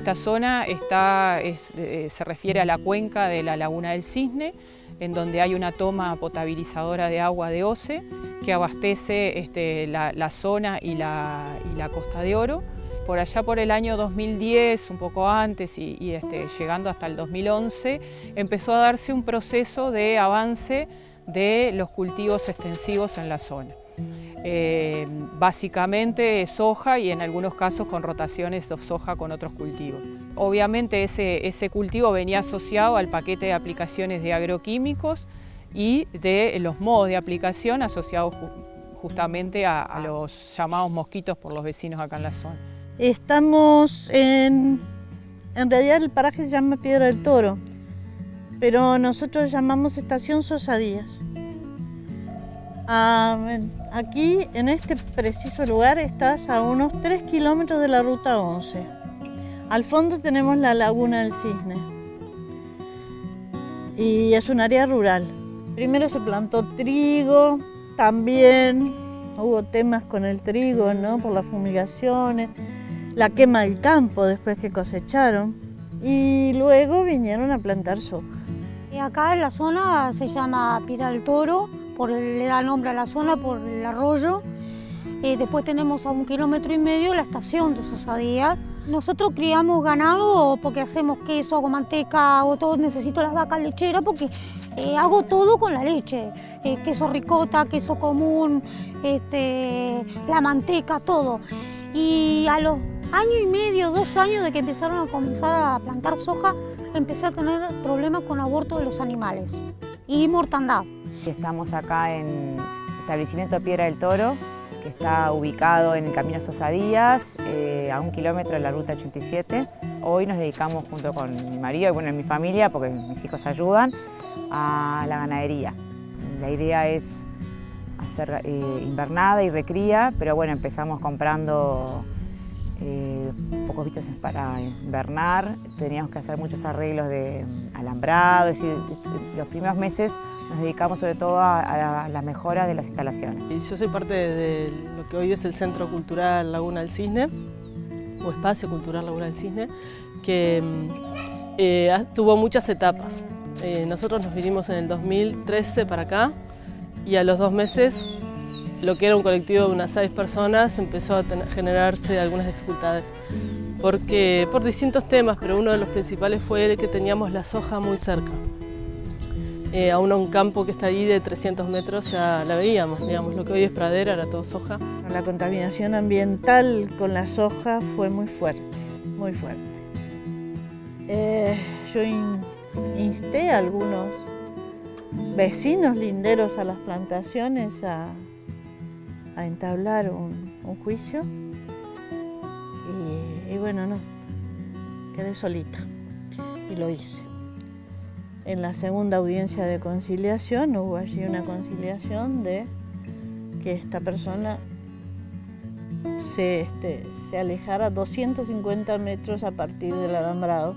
Esta zona se refiere a la cuenca de la Laguna del Cisne, en donde hay una toma potabilizadora de agua de OCE que abastece la zona y la Costa de Oro. Por allá por el año 2010, un poco antes y llegando hasta el 2011, empezó a darse un proceso de avance de los cultivos extensivos en la zona. Básicamente soja y en algunos casos con rotaciones de soja con otros cultivos. Obviamente ese cultivo venía asociado al paquete de aplicaciones de agroquímicos y de los modos de aplicación asociados justamente a los llamados mosquitos por los vecinos acá en la zona. Estamos en realidad el paraje se llama Piedra del Toro, pero nosotros llamamos Estación Sosa Díaz. Aquí, en este preciso lugar, estás a unos 3 kilómetros de la Ruta 11. Al fondo tenemos la Laguna del Cisne y es un área rural. Primero se plantó trigo, también hubo temas con el trigo, ¿no? Por las fumigaciones, la quema del campo después que cosecharon y luego vinieron a plantar soja. Y acá en la zona se llama Piedra del Toro, le da nombre a la zona por el arroyo. Después tenemos a 1,5 kilómetros la estación de Sosa Díaz. Nosotros criamos ganado porque hacemos queso, hago manteca, hago todo, necesito las vacas lecheras porque hago todo con la leche. Queso ricota, queso común, la manteca, todo. Y a los año y medio, 2 años de que empezaron a comenzar a plantar soja, empecé a tener problemas con aborto de los animales y mortandad. Estamos acá en el establecimiento Piedra del Toro, que está ubicado en el camino Sosa Díaz, a 1 kilómetro de la Ruta 87. Hoy nos dedicamos junto con mi marido y bueno, mi familia, porque mis hijos ayudan, a la ganadería. La idea es hacer invernada y recría, pero bueno, empezamos comprando pocos bichos para invernar, teníamos que hacer muchos arreglos de alambrado, es decir, los primeros meses nos dedicamos sobre todo a las mejoras de las instalaciones. Yo soy parte de lo que hoy es el Centro Cultural Laguna del Cisne, o Espacio Cultural Laguna del Cisne, que tuvo muchas etapas. Nosotros nos vinimos en el 2013 para acá y a los 2 meses lo que era un colectivo de unas 6 personas empezó a generarse algunas dificultades por distintos temas, pero uno de los principales fue el que teníamos la soja muy cerca. Aún a un campo que está ahí de 300 metros ya la veíamos, digamos, lo que hoy es pradera era todo soja. La contaminación ambiental con la soja fue muy fuerte, muy fuerte. Yo insté a algunos vecinos linderos a las plantaciones a entablar un juicio y bueno, no, quedé solita y lo hice. En la segunda audiencia de conciliación hubo allí una conciliación de que esta persona se alejara 250 metros a partir del alambrado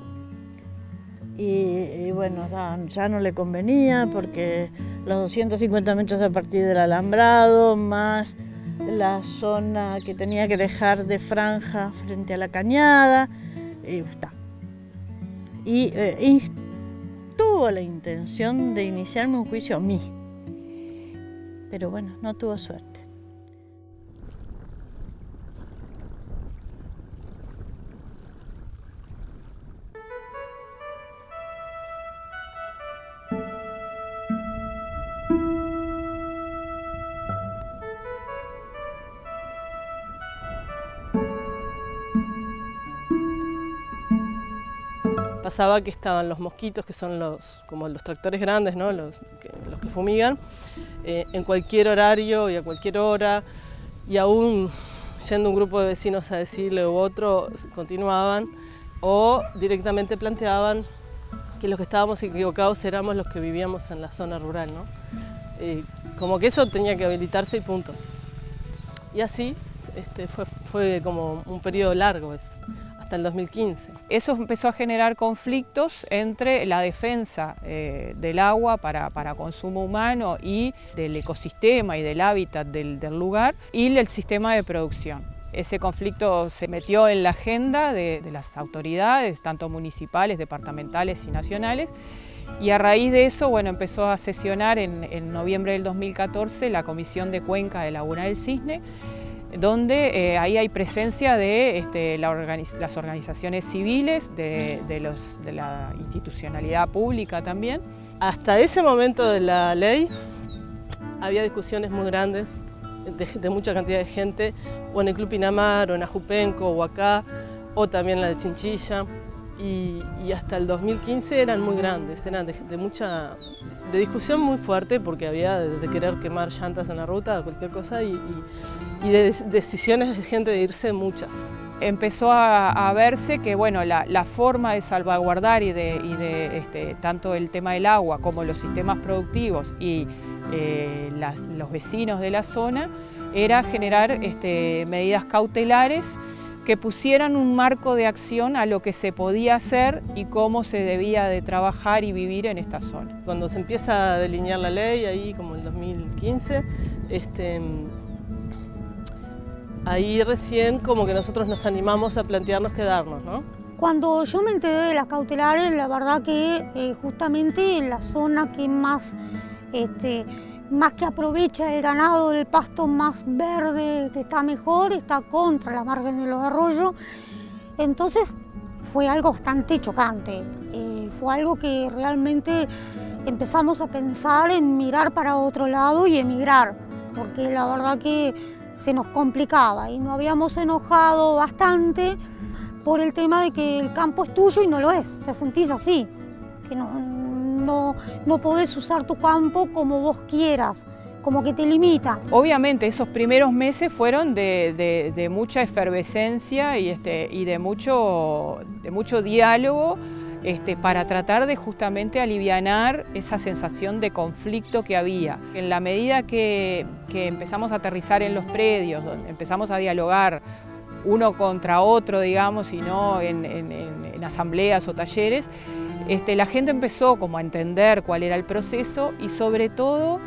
y bueno, ya no le convenía porque los 250 metros a partir del alambrado más la zona que tenía que dejar de franja frente a la cañada y tuvo la intención de iniciarme un juicio a mí, pero bueno, no tuvo suerte. Pasaba que estaban los mosquitos, que son como los tractores grandes, ¿no? los que fumigan, en cualquier horario y a cualquier hora, y aún yendo un grupo de vecinos a decirle u otro, continuaban, o directamente planteaban que los que estábamos equivocados éramos los que vivíamos en la zona rural, ¿no? Como que eso tenía que habilitarse y punto. Y así fue como un periodo largo eso. Hasta el 2015. Eso empezó a generar conflictos entre la defensa del agua para consumo humano y del ecosistema y del hábitat del lugar y el sistema de producción. Ese conflicto se metió en la agenda de las autoridades, tanto municipales, departamentales y nacionales, y a raíz de eso, bueno, empezó a sesionar en noviembre del 2014 la Comisión de Cuenca de Laguna del Cisne, donde ahí hay presencia de las organizaciones civiles, de la institucionalidad pública también. Hasta ese momento de la ley había discusiones muy grandes de mucha cantidad de gente, o en el Club Pinamar, o en Ajupenco, o acá, o también la de Chinchilla. Y hasta el 2015 eran muy grandes, eran de discusión muy fuerte, porque había de querer quemar llantas en la ruta, cualquier cosa, y de decisiones de gente de irse muchas. Empezó a verse que bueno, la forma de salvaguardar y de tanto el tema del agua como los sistemas productivos y los vecinos de la zona era generar medidas cautelares que pusieran un marco de acción a lo que se podía hacer y cómo se debía de trabajar y vivir en esta zona. Cuando se empieza a delinear la ley, ahí como en 2015, ahí recién como que nosotros nos animamos a plantearnos quedarnos, ¿no? Cuando yo me enteré de las cautelares, la verdad que justamente en la zona que más que aprovecha el ganado, el pasto más verde, que está mejor, está contra la margen de los arroyos. Entonces fue algo bastante chocante, fue algo que realmente empezamos a pensar en mirar para otro lado y emigrar, porque la verdad que se nos complicaba y nos habíamos enojado bastante por el tema de que el campo es tuyo y no lo es, te sentís así, que no podés usar tu campo como vos quieras, como que te limita. Obviamente esos primeros meses fueron de mucha efervescencia y de mucho diálogo para tratar de justamente alivianar esa sensación de conflicto que había. En la medida que empezamos a aterrizar en los predios, donde empezamos a dialogar uno contra otro, digamos, y no en asambleas o talleres, la gente empezó como a entender cuál era el proceso y sobre todo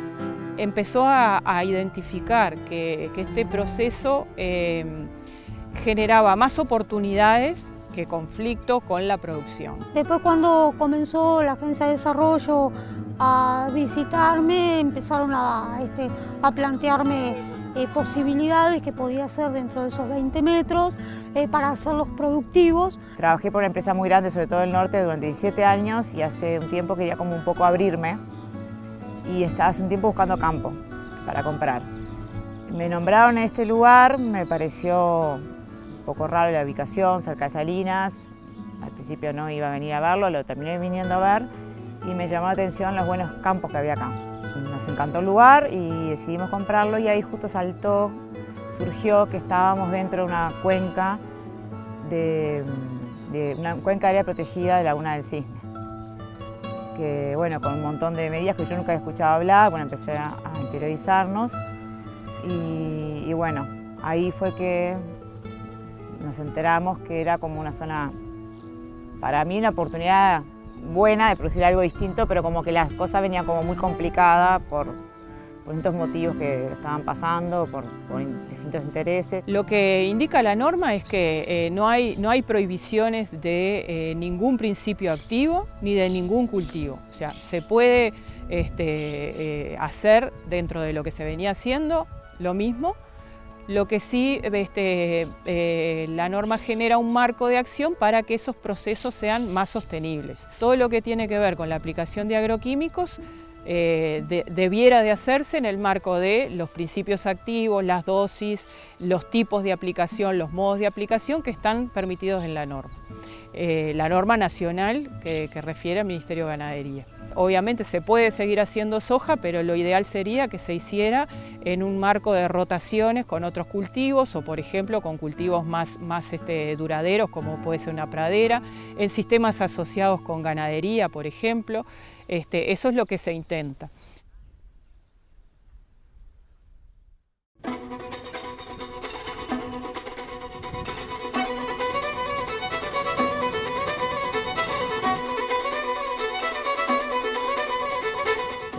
empezó a identificar que este proceso generaba más oportunidades que conflicto con la producción. Después, cuando comenzó la Agencia de Desarrollo a visitarme, empezaron a plantearme posibilidades que podía hacer dentro de esos 20 metros para hacerlos productivos. Trabajé por una empresa muy grande, sobre todo del norte, durante 17 años y hace un tiempo quería como un poco abrirme y estaba hace un tiempo buscando campo para comprar. Me nombraron en este lugar, me pareció un poco raro la ubicación, cerca de Salinas. Al principio no iba a venir a verlo, lo terminé viniendo a ver y me llamó la atención los buenos campos que había acá. Nos encantó el lugar y decidimos comprarlo y ahí justo surgió que estábamos dentro de una cuenca, de una cuenca área protegida de Laguna del Cisne. Que bueno, con un montón de medidas que yo nunca había escuchado hablar, bueno, empecé a interiorizarnos y bueno, ahí fue que nos enteramos que era como una zona, para mí una oportunidad buena de producir algo distinto, pero como que las cosas venían como muy complicadas por distintos motivos que estaban pasando, por distintos intereses. Lo que indica la norma es que no hay prohibiciones de ningún principio activo ni de ningún cultivo. O sea, se puede hacer dentro de lo que se venía haciendo lo mismo. Lo que sí, la norma genera un marco de acción para que esos procesos sean más sostenibles. Todo lo que tiene que ver con la aplicación de agroquímicos debiera de hacerse en el marco de los principios activos, las dosis, los tipos de aplicación, los modos de aplicación que están permitidos en la norma nacional que refiere al Ministerio de Ganadería. Obviamente se puede seguir haciendo soja, pero lo ideal sería que se hiciera en un marco de rotaciones con otros cultivos o, por ejemplo, con cultivos más duraderos, como puede ser una pradera, en sistemas asociados con ganadería, por ejemplo. Eso es lo que se intenta.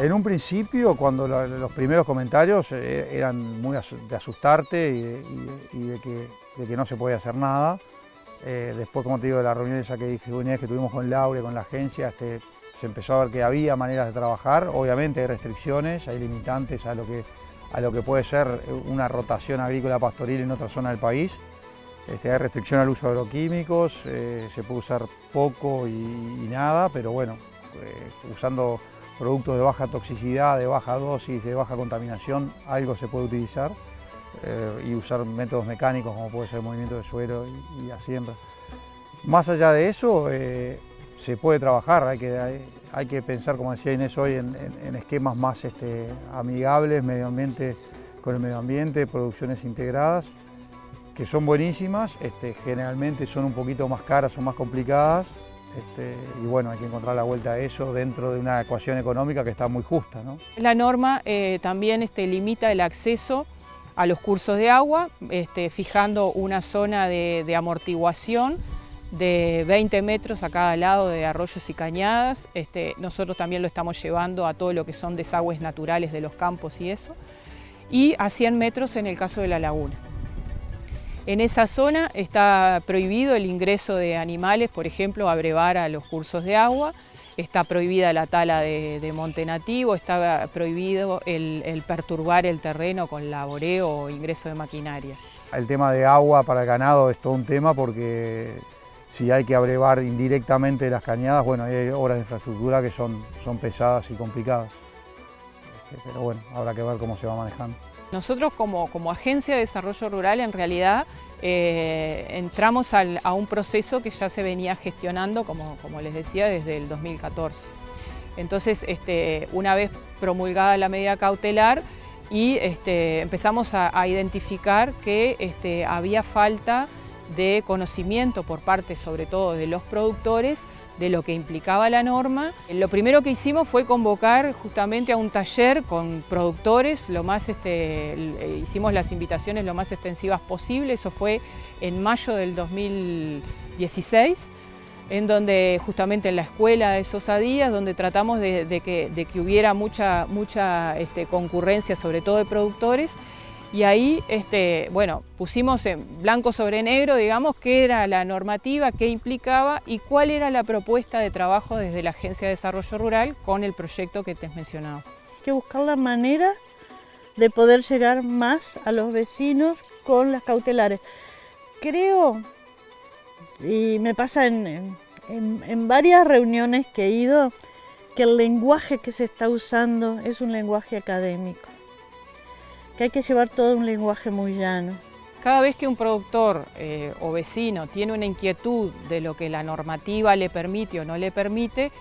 En un principio, cuando los primeros comentarios eran muy de asustarte y de que no se podía hacer nada. Después, como te digo, de las reuniones que tuvimos con Laura y con la agencia, se empezó a ver que había maneras de trabajar. Obviamente hay restricciones, hay limitantes a lo que puede ser una rotación agrícola pastoril en otra zona del país. Hay restricción al uso de agroquímicos, se puede usar poco y nada, pero bueno, usando productos de baja toxicidad, de baja dosis, de baja contaminación, algo se puede utilizar. Y usar métodos mecánicos como puede ser el movimiento de suelo y la siembra. Más allá de eso, se puede trabajar, hay que pensar, como decía Inés hoy, en esquemas más amigables con el medio ambiente, producciones integradas, que son buenísimas, generalmente son un poquito más caras o más complicadas, y bueno, hay que encontrar la vuelta a eso dentro de una ecuación económica que está muy justa, ¿no? La norma también limita el acceso a los cursos de agua, fijando una zona de amortiguación de 20 metros a cada lado de arroyos y cañadas. Nosotros también lo estamos llevando a todo lo que son desagües naturales de los campos y eso, y a 100 metros en el caso de la laguna. En esa zona está prohibido el ingreso de animales, por ejemplo, a brevar a los cursos de agua. Está prohibida la tala de monte nativo, está prohibido el perturbar el terreno con laboreo o ingreso de maquinaria. El tema de agua para el ganado es todo un tema porque si hay que abrevar indirectamente las cañadas, bueno, hay obras de infraestructura que son pesadas y complicadas. Pero bueno, habrá que ver cómo se va manejando. Nosotros como Agencia de Desarrollo Rural en realidad entramos a un proceso que ya se venía gestionando, como les decía, desde el 2014. Entonces, una vez promulgada la medida cautelar y empezamos a identificar que había falta de conocimiento por parte sobre todo de los productores de lo que implicaba la norma. Lo primero que hicimos fue convocar justamente a un taller con productores, hicimos las invitaciones lo más extensivas posible, eso fue en mayo del 2016, en donde justamente en la escuela de Sosa Díaz, donde tratamos de que hubiera mucha concurrencia, sobre todo de productores. Y ahí, bueno, pusimos en blanco sobre negro, digamos, qué era la normativa, qué implicaba y cuál era la propuesta de trabajo desde la Agencia de Desarrollo Rural con el proyecto que te mencionaba. Hay que buscar la manera de poder llegar más a los vecinos con las cautelares. Creo, y me pasa en varias reuniones que he ido, que el lenguaje que se está usando es un lenguaje académico, que hay que llevar todo un lenguaje muy llano. Cada vez que un productor o vecino tiene una inquietud de lo que la normativa le permite o no le permite,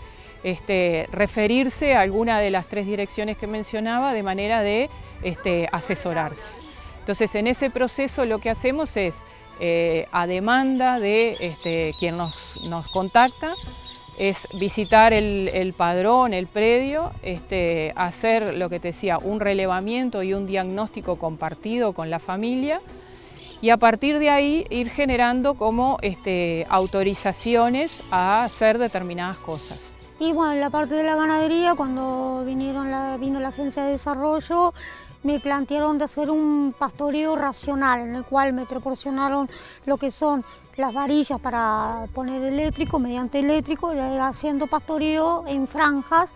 referirse a alguna de las 3 direcciones que mencionaba de manera de asesorarse. Entonces, en ese proceso lo que hacemos es, a demanda de quien nos contacta, es visitar el padrón, el predio, hacer lo que te decía, un relevamiento y un diagnóstico compartido con la familia y a partir de ahí ir generando como autorizaciones a hacer determinadas cosas. Y bueno, en la parte de la ganadería, cuando vino la Agencia de Desarrollo, me plantearon de hacer un pastoreo racional, en el cual me proporcionaron lo que son las varillas para poner eléctrico, mediante eléctrico, haciendo pastoreo en franjas,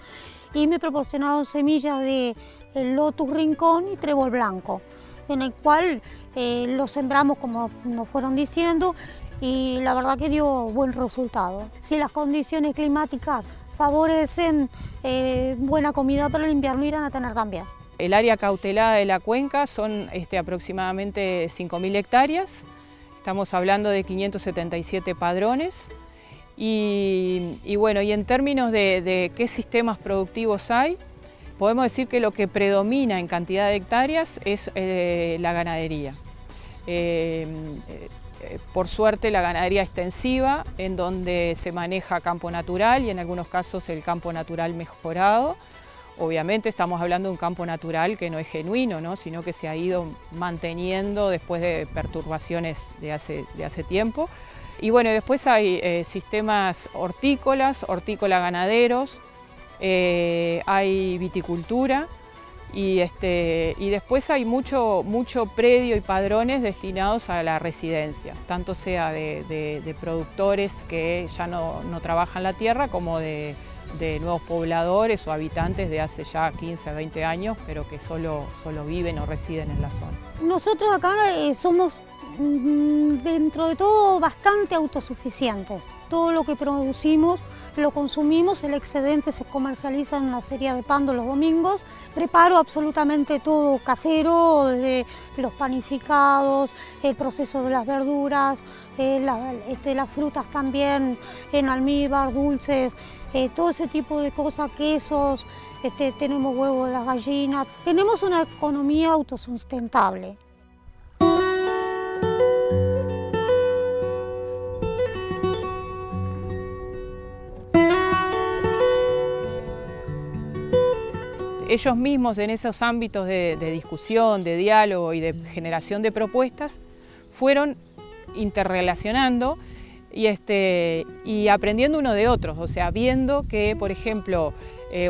y me proporcionaron semillas de lotus rincón y trébol blanco, en el cual lo sembramos como nos fueron diciendo y la verdad que dio buen resultado. Si las condiciones climáticas favorecen buena comida para el invierno, irán a tener también. El área cautelada de la cuenca son aproximadamente 5.000 hectáreas, estamos hablando de 577 padrones y bueno, y en términos de qué sistemas productivos hay, podemos decir que lo que predomina en cantidad de hectáreas es la ganadería. Por suerte la ganadería extensiva, en donde se maneja campo natural y en algunos casos el campo natural mejorado. Obviamente estamos hablando de un campo natural que no es genuino, ¿no? Sino que se ha ido manteniendo después de perturbaciones de hace tiempo. Y bueno, después hay sistemas hortícolas, hortícola-ganaderos, hay viticultura y después hay mucho predio y padrones destinados a la residencia, tanto sea de productores que ya no trabajan la tierra como de nuevos pobladores o habitantes de hace ya 15 a 20 años, pero que solo viven o residen en la zona. Nosotros acá somos, dentro de todo, bastante autosuficientes. Todo lo que producimos lo consumimos, el excedente se comercializa en la feria de Pando los domingos. Preparo absolutamente todo casero, desde los panificados, el proceso de las verduras, las frutas también, en almíbar, dulces, todo ese tipo de cosas, quesos, tenemos huevos de las gallinas. Tenemos una economía autosustentable. Ellos mismos en esos ámbitos de discusión, de diálogo y de generación de propuestas fueron interrelacionando y aprendiendo uno de otros, o sea, viendo que, por ejemplo,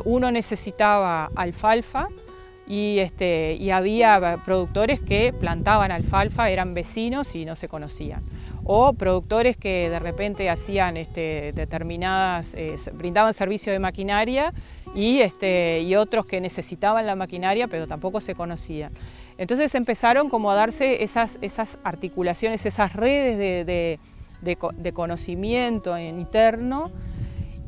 uno necesitaba alfalfa y había productores que plantaban alfalfa, eran vecinos y no se conocían. O productores que de repente hacían brindaban servicio de maquinaria y otros que necesitaban la maquinaria pero tampoco se conocían. Entonces empezaron como a darse esas articulaciones, esas redes de conocimiento interno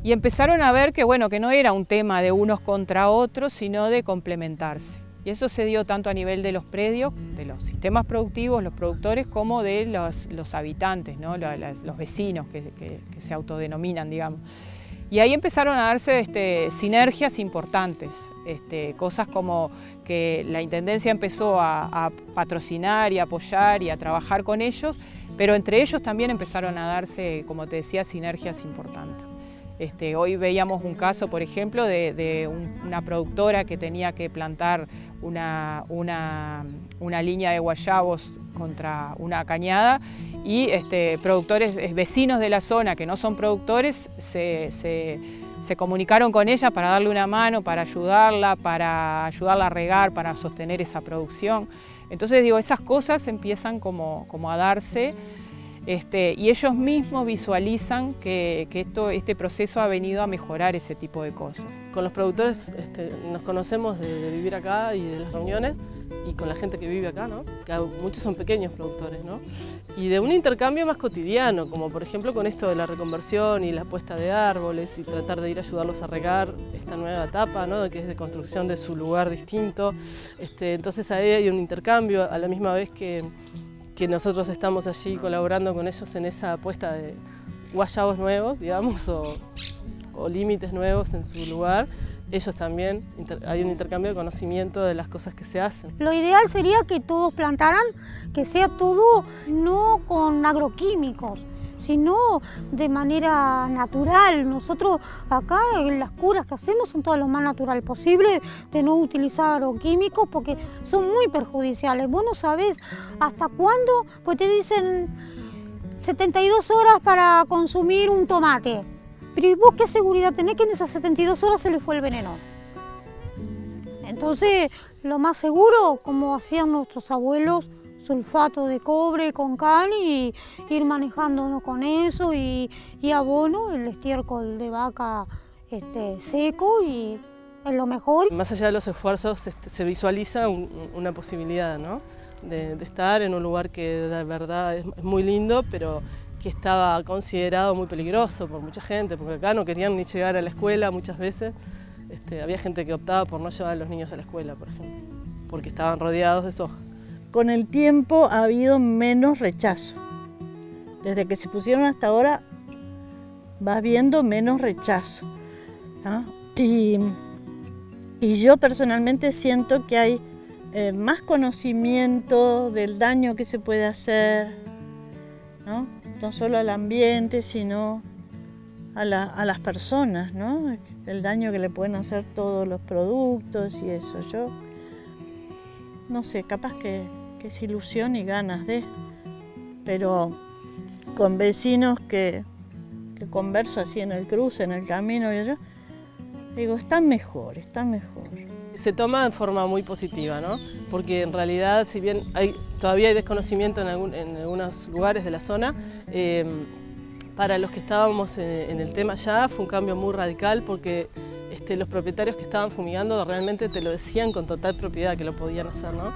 y empezaron a ver que, bueno, que no era un tema de unos contra otros, sino de complementarse. Y eso se dio tanto a nivel de los predios, de los sistemas productivos, los productores, como de los habitantes, ¿no? Los vecinos que se autodenominan, digamos. Y ahí empezaron a darse sinergias importantes, cosas como que la Intendencia empezó a patrocinar y apoyar y a trabajar con ellos, pero entre ellos también empezaron a darse, como te decía, sinergias importantes. Hoy veíamos un caso, por ejemplo, de una productora que tenía que plantar una línea de guayabos contra una cañada y productores, vecinos de la zona que no son productores, se comunicaron con ella para darle una mano, para ayudarla a regar, para sostener esa producción. Entonces, digo, esas cosas empiezan como a darse. Y ellos mismos visualizan que este proceso ha venido a mejorar ese tipo de cosas. Con los productores nos conocemos de vivir acá y de las reuniones y con la gente que vive acá, ¿no? Que muchos son pequeños productores, ¿no? Y de un intercambio más cotidiano, como por ejemplo con esto de la reconversión y la puesta de árboles y tratar de ir a ayudarlos a regar esta nueva etapa, ¿no? Que es de construcción de su lugar distinto. Entonces ahí hay un intercambio a la misma vez que nosotros estamos allí colaborando con ellos en esa puesta de guayabos nuevos, digamos, o límites nuevos en su lugar. Ellos también, hay un intercambio de conocimiento de las cosas que se hacen. Lo ideal sería que todos plantaran, que sea todo no con agroquímicos, sino de manera natural. Nosotros acá en las curas que hacemos son todo lo más natural posible, de no utilizar agroquímicos porque son muy perjudiciales. Vos no sabés hasta cuándo, pues te dicen 72 horas para consumir un tomate. Pero ¿y vos qué seguridad tenés que en esas 72 horas se le fue el veneno? Entonces, lo más seguro, como hacían nuestros abuelos, sulfato de cobre con cal y ir manejándonos con eso y abono, el estiércol de vaca seco y es lo mejor. Más allá de los esfuerzos se visualiza una posibilidad, ¿no? de estar en un lugar que de verdad es muy lindo, pero que estaba considerado muy peligroso por mucha gente, porque acá no querían ni llegar a la escuela muchas veces. Había gente que optaba por no llevar a los niños a la escuela, por ejemplo, porque estaban rodeados de soja. Con el tiempo ha habido menos rechazo. Desde que se pusieron hasta ahora vas viendo menos rechazo, ¿no? Y yo personalmente siento que hay más conocimiento del daño que se puede hacer, ¿no? No solo al ambiente, sino a las personas, ¿no? El daño que le pueden hacer todos los productos y eso. Yo no sé, capaz que es ilusión y ganas de, pero con vecinos que converso así en el cruce, en el camino y yo, Digo, están mejor, están mejor. Se toma de forma muy positiva, ¿no? Porque en realidad, si bien todavía hay desconocimiento en algunos lugares de la zona, para los que estábamos en el tema ya fue un cambio muy radical porque los propietarios que estaban fumigando realmente te lo decían con total propiedad que lo podían hacer, ¿no?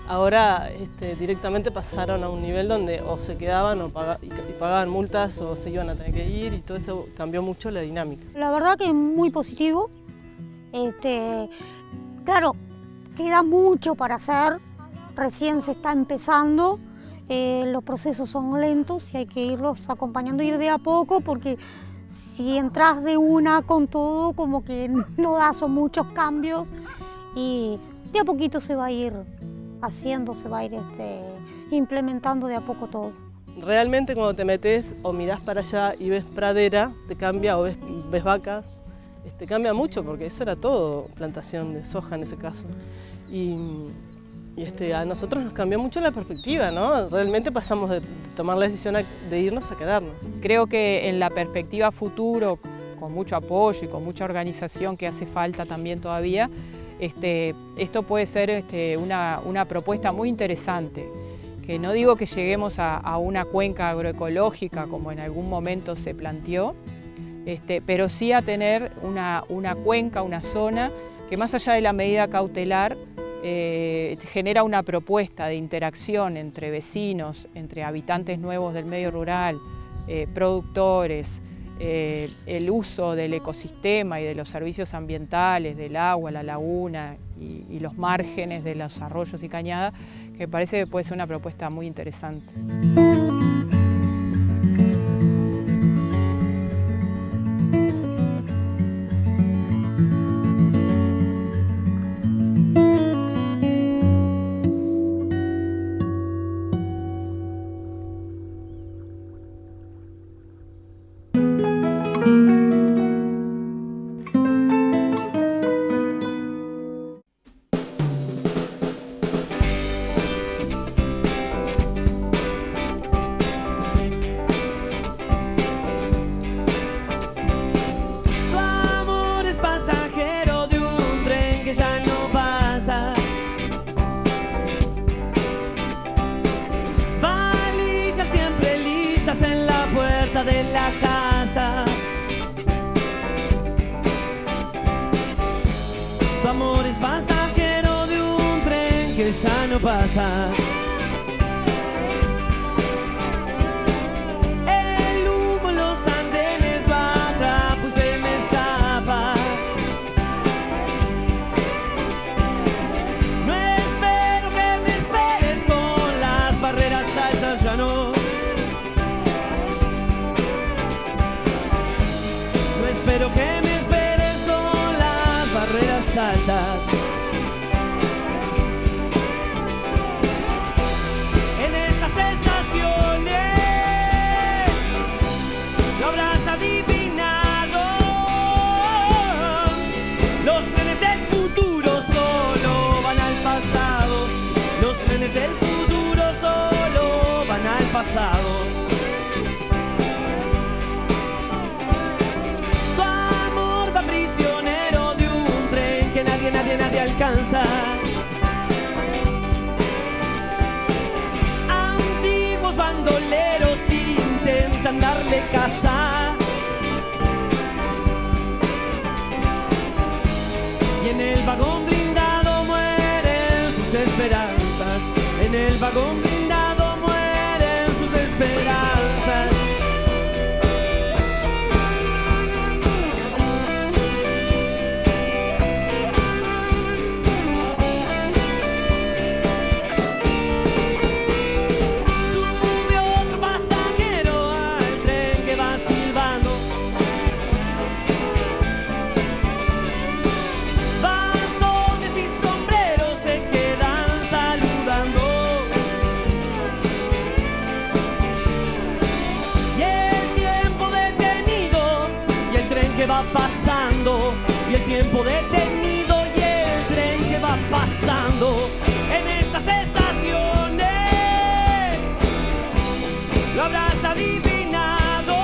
Ahora directamente pasaron a un nivel donde o se quedaban y pagaban multas o se iban a tener que ir y todo eso cambió mucho la dinámica. La verdad que es muy positivo. Claro, queda mucho para hacer, recién se está empezando, los procesos son lentos y hay que irlos acompañando, ir de a poco, porque si entras de una con todo, como que no da, son muchos cambios y de a poquito se va a ir haciendo, se va a ir implementando de a poco todo. Realmente cuando te metes o mirás para allá y ves pradera, te cambia, o ves vacas, cambia mucho porque eso era todo plantación de soja en ese caso. Y a nosotros nos cambió mucho la perspectiva, ¿no? Realmente pasamos de tomar la decisión de irnos a quedarnos. Creo que en la perspectiva futuro, con mucho apoyo y con mucha organización que hace falta también todavía, esto puede ser una propuesta muy interesante. Que no digo que lleguemos a una cuenca agroecológica como en algún momento se planteó, pero sí a tener una cuenca, una zona que más allá de la medida cautelar genera una propuesta de interacción entre vecinos, entre habitantes nuevos del medio rural, productores, el uso del ecosistema y de los servicios ambientales, del agua, la laguna y los márgenes de los arroyos y cañadas, que me parece que puede ser una propuesta muy interesante. De la casa, tu amor es pasajero de un tren que ya no pasa. El humo en los andenes va a trapo y se me escapa. No espero que me esperes con las barreras altas, ya no. Espero que me esperes con las barreras altas. En estas estaciones lo habrás adivinado. Los trenes del futuro solo van al pasado. Los trenes del futuro solo van al pasado. Prisionero de un tren que nadie alcanza. Antiguos bandoleros intentan darle caza. Y en el vagón blindado mueren sus esperanzas. En el vagón blindado mueren sus esperanzas. Va pasando y el tiempo detenido y el tren que va pasando en estas estaciones lo habrás adivinado.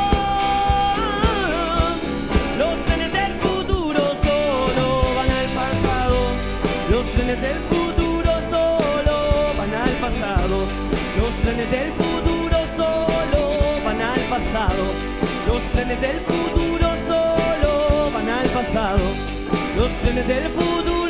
Los trenes del futuro son del futuro solo van al pasado. Los trenes del futuro solo van al pasado. Los trenes del futuro